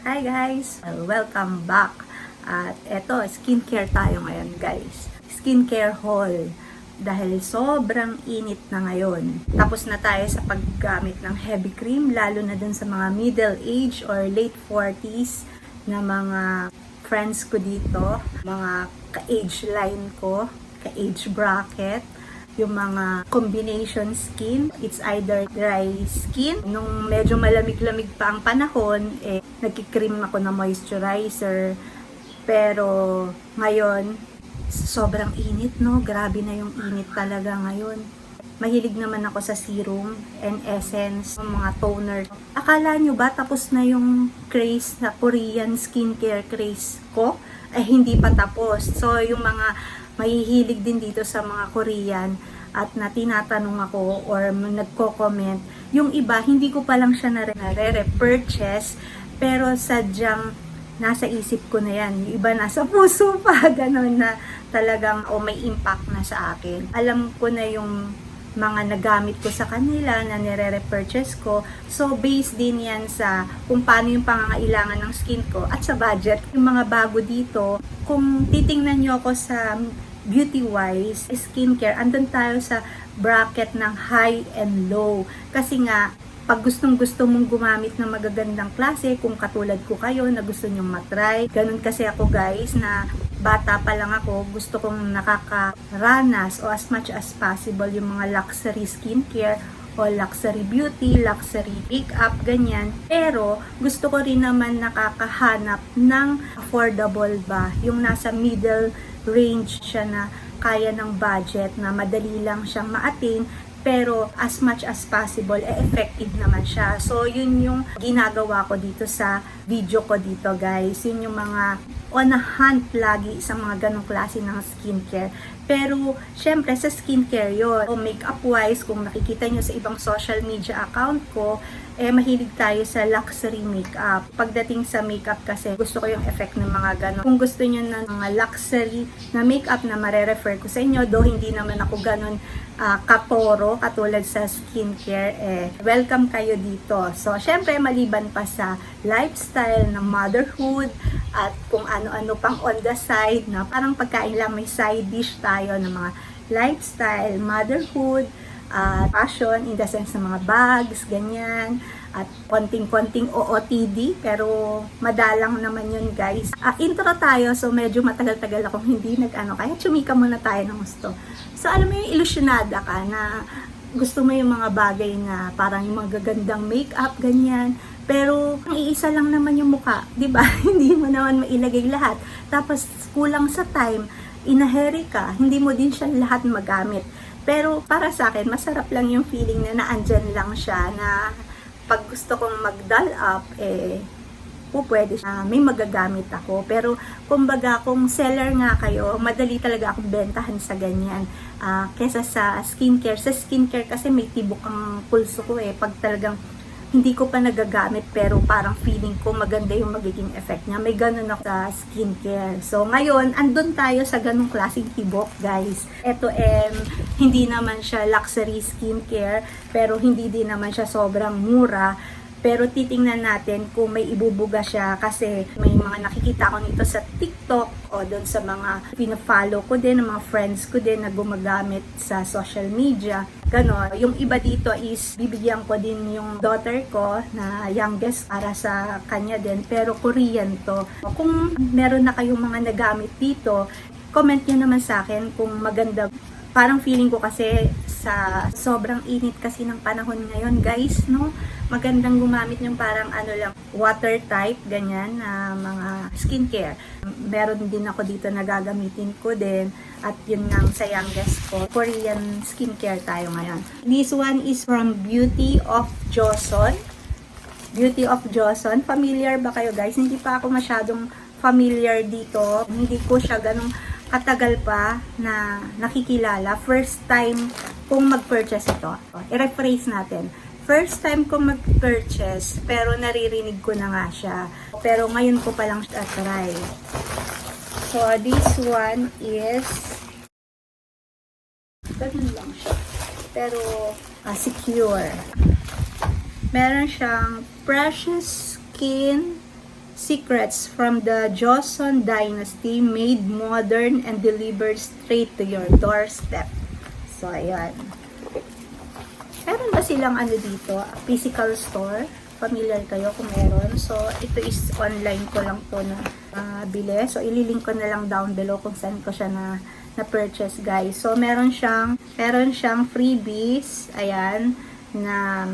Hi guys! Welcome back. At eto, skincare tayo ngayon guys. Skincare haul. Dahil sobrang init na ngayon. Tapos na tayo sa paggamit ng heavy cream, lalo na dun sa mga middle age or late 40s na mga friends ko dito. Mga ka-age line ko, ka-age bracket. Yung mga combination skin, it's either dry skin. Nung medyo malamig-lamig pa ang panahon, nagkikream ako na moisturizer. Pero ngayon, sobrang init, no? Grabe na yung init talaga ngayon. Mahilig naman ako sa serum and essence, mga toner. Akala nyo ba tapos na yung craze na Korean skincare craze ko? Hindi pa tapos. So, yung mga mahihilig din dito sa mga Korean at na tinatanong ako or nagko-comment, yung iba hindi ko pa lang siya nare-repurchase pero sadyang nasa isip ko na yan. Yung iba nasa puso pa, gano'n na talagang may impact na sa akin. Alam ko na yung mga nagamit ko sa kanila na nire-repurchase ko. So, based din yan sa kung paano yung pangangailangan ng skin ko at sa budget. Yung mga bago dito, kung titingnan nyo ako sa beauty-wise, skincare, andun tayo sa bracket ng high and low. Kasi nga, pag gustong-gusto mong gumamit ng magagandang klase, kung katulad ko kayo na gusto nyong matry, ganun kasi ako guys na bata pa lang ako, gusto kong nakakaranas o as much as possible yung mga luxury skincare o luxury beauty, luxury makeup, ganyan. Pero gusto ko rin naman nakakahanap ng affordable ba, yung nasa middle range siya na kaya ng budget, na madali lang siyang ma-attain, pero as much as possible, effective naman siya. So, yun yung ginagawa ko dito sa video ko dito, guys. Yun yung mga on a hunt lagi sa mga ganong klase ng skincare. Pero, syempre, sa skincare yun. O makeup-wise, kung nakikita nyo sa ibang social media account ko, mahilig tayo sa luxury makeup. Pagdating sa makeup kasi, gusto ko yung effect ng mga ganon. Kung gusto nyo ng mga luxury na makeup na marerefer ko sa inyo, do hindi naman ako ganon katoro, katulad sa skincare, welcome kayo dito. So, syempre, maliban pa sa lifestyle ng motherhood at kung ano-ano pang on the side na parang pagkain lang, may side dish tayo ng mga lifestyle, motherhood, fashion in the sense ng mga bags, ganyan, at konting-konting OOTD, pero madalang naman yun guys. Intro tayo, so medyo matagal-tagal akong hindi kaya chumika muna tayo ng gusto. So alam mo yung ilusyonada ka na gusto mo yung mga bagay na parang yung mga gagandang makeup, ganyan, pero ang iisa lang naman yung mukha, di ba? Hindi mo naman mailagay lahat. Tapos kulang sa time, inaheri ka, hindi mo din siya lahat magamit. Pero para sa akin, masarap lang yung feeling na naandyan lang siya, na pag gusto kong mag-doll up, pwede siya, may magagamit ako. Pero kumbaga, kung seller nga kayo, madali talaga akong bentahan sa ganyan. Kesa sa skincare. Sa skincare kasi may tibok ang pulso ko pag talagang hindi ko pa nagagamit pero parang feeling ko maganda yung magiging effect niya. May ganun ako sa skincare. So ngayon, andun tayo sa ganung klaseng tibok, guys. Ito hindi naman siya luxury skincare, pero hindi din naman siya sobrang mura. Pero titingnan natin kung may ibubuga siya, kasi may mga nakikita ko nito sa TikTok o doon sa mga pina-follow ko din, ng mga friends ko din na gumagamit sa social media. Ganon. Yung iba dito is bibigyan ko din yung daughter ko na youngest para sa kanya din, pero Korean to. Kung meron na kayong mga nagamit dito, comment nyo naman sa akin kung maganda. Parang feeling ko kasi sa sobrang init kasi ng panahon ngayon, guys, no? Magandang gumamit yung parang lang, water type, ganyan, na mga skincare. Meron din ako dito na gagamitin ko din. At yun nga sa youngest ko, Korean skincare tayo ngayon. This one is from Beauty of Joseon. Beauty of Joseon. Familiar ba kayo, guys? Hindi pa ako masyadong familiar dito. Hindi ko siya ganong katagal pa na nakikilala. First time kung mag-purchase ito. I-rephrase natin. First time kong mag-purchase, pero naririnig ko na nga siya. Pero ngayon ko pa lang siya try. So, this one is ganun lang siya. Pero, secure. Meron siyang Precious Skin secrets from the Joseon Dynasty made modern and delivered straight to your doorstep. So, ayan. Meron ba silang ano dito? Physical store? Familiar kayo kung meron. So, ito is online ko lang to na bili. So, ililink ko na lang down below kung saan ko siya na-purchase, guys. So, meron siyang freebies. Ayan. Na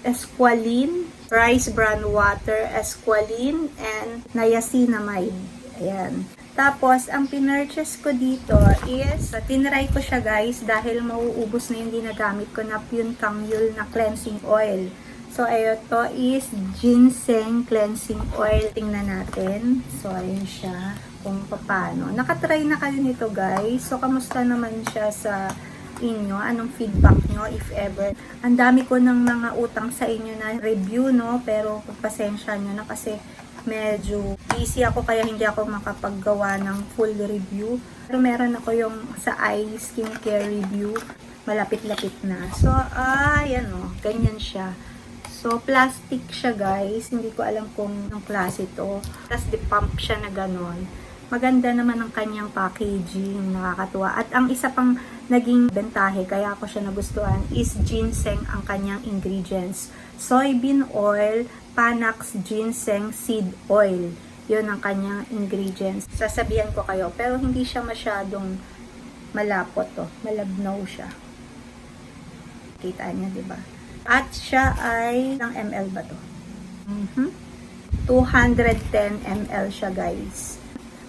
Esqualene, rice bran water, Esqualene, and niacinamide. Ayan. Tapos, ang pinurchase ko dito is, tinry ko siya, guys, dahil mauubos na yung ginagamit ko na Pune Kangyul na cleansing oil. So, ito is ginseng cleansing oil. Tingnan natin. So, ayun siya kung paano. Nakatry na kayo nito, guys. So, kamusta naman siya sa inyo? Anong feedback nyo, if ever? Ang dami ko ng mga utang sa inyo na review, no? Pero, pasensya nyo na kasi medyo busy ako kaya hindi ako makapaggawa ng full review. Pero meron ako yung sa eye skincare review. Malapit-lapit na. So, ayan o. Ganyan siya. So, plastic siya, guys. Hindi ko alam kung anong klase ito. Tapos, di-pump siya na ganon. Maganda naman ang kanyang packaging. Nakakatuwa. At ang isa pang naging bentahe, kaya ako siya nagustuhan, is ginseng ang kanyang ingredients. Soybean oil, Panax ginseng seed oil. Yun ang kanyang ingredients. Sasabihan ko kayo. Pero hindi siya masyadong malapot. Oh. Malabnaw siya. Kita niya, diba? At siya ay, ng ml ba to? 210 ml siya, guys.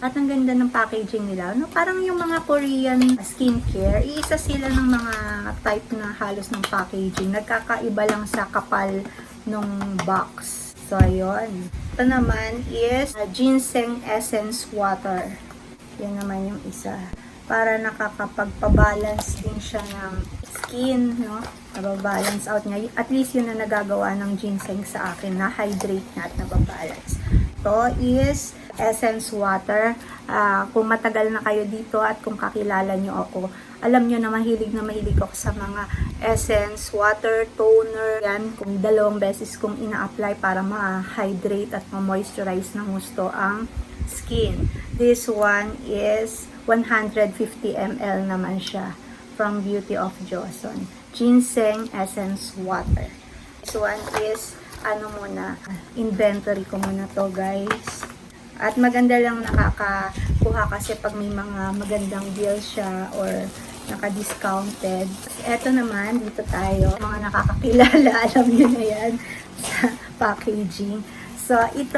At ang ganda ng packaging nila. No, parang yung mga Korean skincare, iisa sila ng mga type na halos ng packaging. Nagkakaiba lang sa kapal ng box. So, ayun. Ito naman is ginseng essence water. Yan naman yung isa. Para nakakapagpabalance din siya ng skin, no? Nababalance out niya. At least yun na nagagawa ng ginseng sa akin. Na-hydrate na at nababalance. Ito is essence water. Kung matagal na kayo dito at kung kakilala nyo ako, alam nyo na mahilig ako sa mga essence, water, toner. Yan, kung 2 beses kong ina-apply para ma-hydrate at ma-moisturize ng gusto ang skin. This one is 150 ml naman siya from Beauty of Joseon. Ginseng essence water. This one is inventory ko muna to, guys. At maganda lang nakakakuha kasi pag may mga magandang deals siya or naka-discounted. Ito naman, dito tayo. Mga nakakakilala, alam nyo na yan sa packaging. So, ito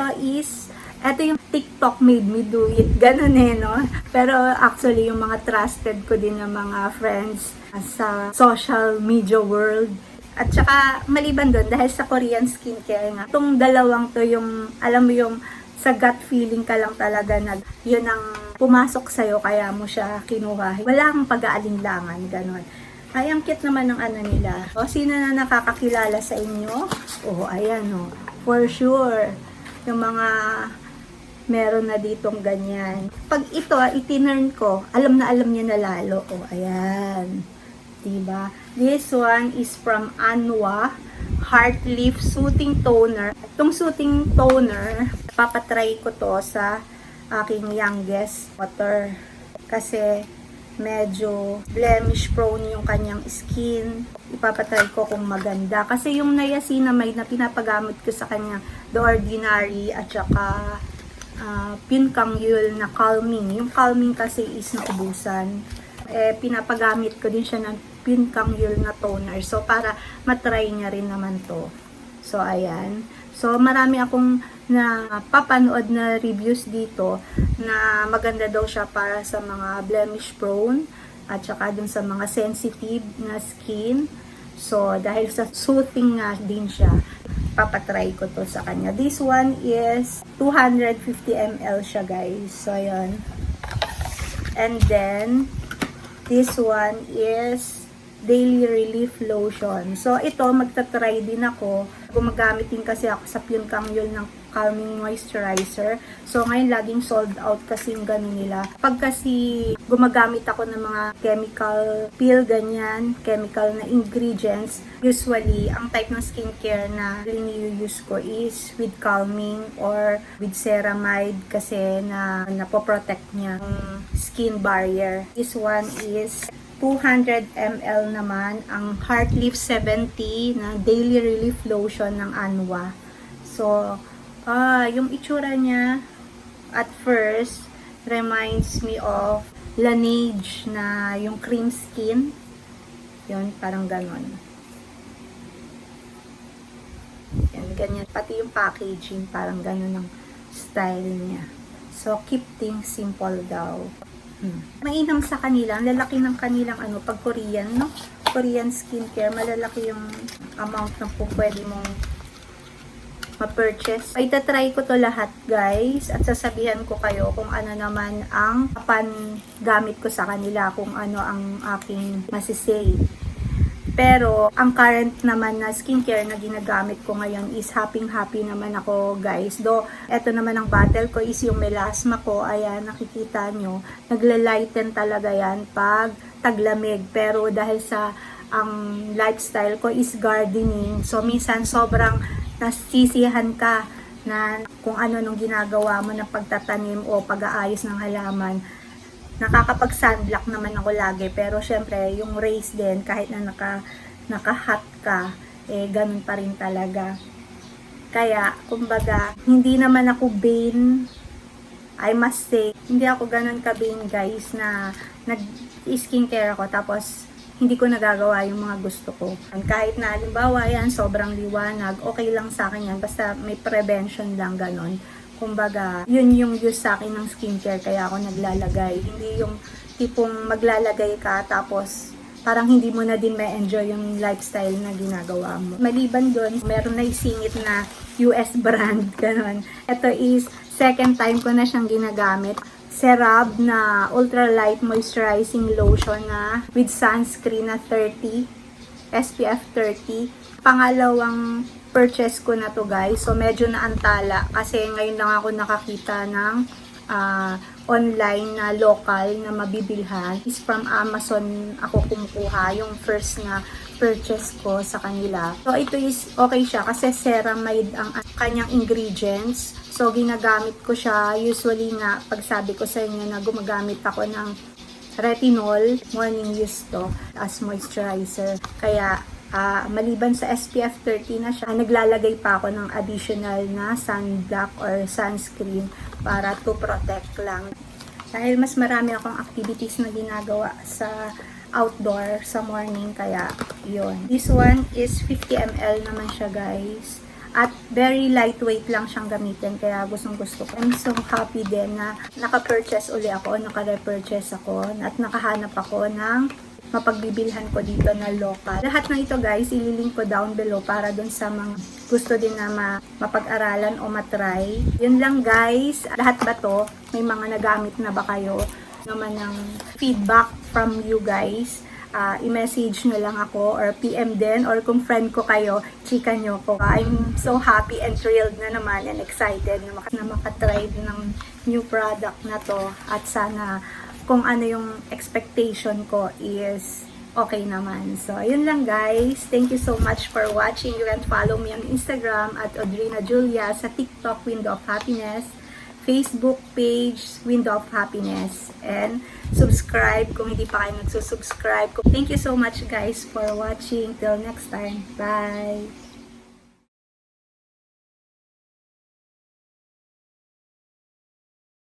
yung TikTok made me do it. Ganun no? Pero actually, yung mga trusted ko din ng mga friends sa social media world. At saka, maliban doon, dahil sa Korean skincare nga, itong dalawang to yung, alam mo yung, sa gut feeling ka lang talaga na yun ang pumasok sa'yo, kaya mo siya kinuha. Wala kang pag-aalinlangan, gano'n. Ay, ang cute naman ng nila. O, sino na nakakakilala sa inyo? O, ayan o. For sure. Yung mga meron na ditong ganyan. Pag ito, itinurn ko, alam na niya na lalo. O, ayan. Diba? This one is from Anwa Heart Leaf Soothing Toner. Itong soothing toner, papatry ko to sa aking youngest daughter. Kasi medyo blemish prone yung kanyang skin. Ipapatry ko kung maganda. Kasi yung niacinamide na pinapagamit ko sa kanya, The Ordinary at saka Pune Kangyul na calming. Yung calming kasi is naubusan. Pinapagamit ko din siya ng Pune Kangyul na toner. So, para matry niya rin naman to. So, ayan. So, marami akong papanood na reviews dito na maganda daw siya para sa mga blemish prone at saka dun sa mga sensitive na skin. So, dahil sa soothing nga din siya, papatry ko to sa kanya. This one is 250 ml siya, guys. So, ayan. And then, this one is Daily Relief Lotion. So, ito, magta-try din ako. Gumagamit din kasi ako sa Pune Kangyul ng calming moisturizer. So ngayon laging sold out kasi yung ganun nila. Pag kasi gumagamit ako ng mga chemical peel, ganyan, chemical na ingredients, usually ang type ng skincare na use ko is with calming or with ceramide kasi na napoprotect niya ang skin barrier. This one is 200 ml naman ang Heartleaf 70 na Daily Relief Lotion ng Anwa. So, yung itsura niya at first reminds me of Laneige na yung cream skin. Yun, parang ganon. Yan, ganyan. Pati yung packaging, parang ganon ang style niya. So, keep things simple daw. Mainam sa kanila, ang lalaki ng kanilang pag Korean, no? Korean skincare, malalaki yung amount na po pwede mong ma-purchase. Ay, tatry ko to lahat, guys, at sasabihan ko kayo kung ano naman ang gamit ko sa kanila, kung ano ang aking masisay. Pero, ang current naman na skincare na ginagamit ko ngayon is happy naman ako, guys. Though, eto naman ang battle ko is yung melasma ko. Ayan, nakikita nyo. Nagle-lighten talaga yan pag taglamig. Pero dahil sa lifestyle ko is gardening. So, minsan sobrang nasisihan ka na kung ano nung ginagawa mo ng pagtatanim o pag-aayos ng halaman. Nakakapag-sunblock naman ako lagi, pero syempre yung rays din kahit na naka-hot ka, ganun pa rin talaga. Kaya kumbaga hindi naman ako vain, I must say, hindi ako ganun ka-vain, guys, na nag-skincare ako tapos hindi ko nagagawa yung mga gusto ko. Kahit na halimbawa yan sobrang liwanag, okay lang sa akin yan, basta may prevention lang, ganun. Kumbaga, yun yung use sa akin ng skincare, kaya ako naglalagay. Hindi yung tipong maglalagay ka tapos parang hindi mo na din ma-enjoy yung lifestyle na ginagawa mo. Maliban doon, meron na isingit na US brand, ganun. Ito is second time ko na siyang ginagamit. CeraVe na ultralight moisturizing lotion na with sunscreen na 30, SPF 30. Pangalawang purchase ko na to, guys. So, medyo naantala kasi ngayon lang ako nakakita ng online na local na mabibilhan. Is from Amazon ako kumukuha yung first na purchase ko sa kanila. So, ito is okay siya kasi ceramide ang kanyang ingredients. So, ginagamit ko siya. Usually nga, pag sabi ko sa inyo na gumagamit ako ng retinol, morning use to as moisturizer. Kaya, maliban sa SPF 30 na siya, naglalagay pa ako ng additional na sunblock or sunscreen para to protect lang. Dahil mas marami akong activities na ginagawa sa outdoor sa morning, kaya yun. This one is 50 ml naman siya, guys. At very lightweight lang siyang gamitin, kaya gustong gusto ko. I'm so happy din na naka-purchase uli ako, naka-repurchase ako, at nakahanap ako ng mapagbibilhan ko dito na local. Lahat ng ito, guys, ililink ko down below para dun sa mga gusto din na mapag-aralan o matry. Yun lang, guys. Lahat ba to? May mga nagamit na ba kayo? Naman ng feedback from you guys. I-message nyo lang ako or PM din, or kung friend ko kayo, chika nyo ko. I'm so happy and thrilled na naman and excited na makatry ng new product na to, at sana kung ano yung expectation ko is okay naman. So, ayun lang, guys. Thank you so much for watching. You can follow me on Instagram at Audrina Julia, sa TikTok, Window of Happiness, Facebook page, Window of Happiness, and subscribe kung hindi pa kayo nagsusubscribe. Thank you so much, guys, for watching. Till next time. Bye!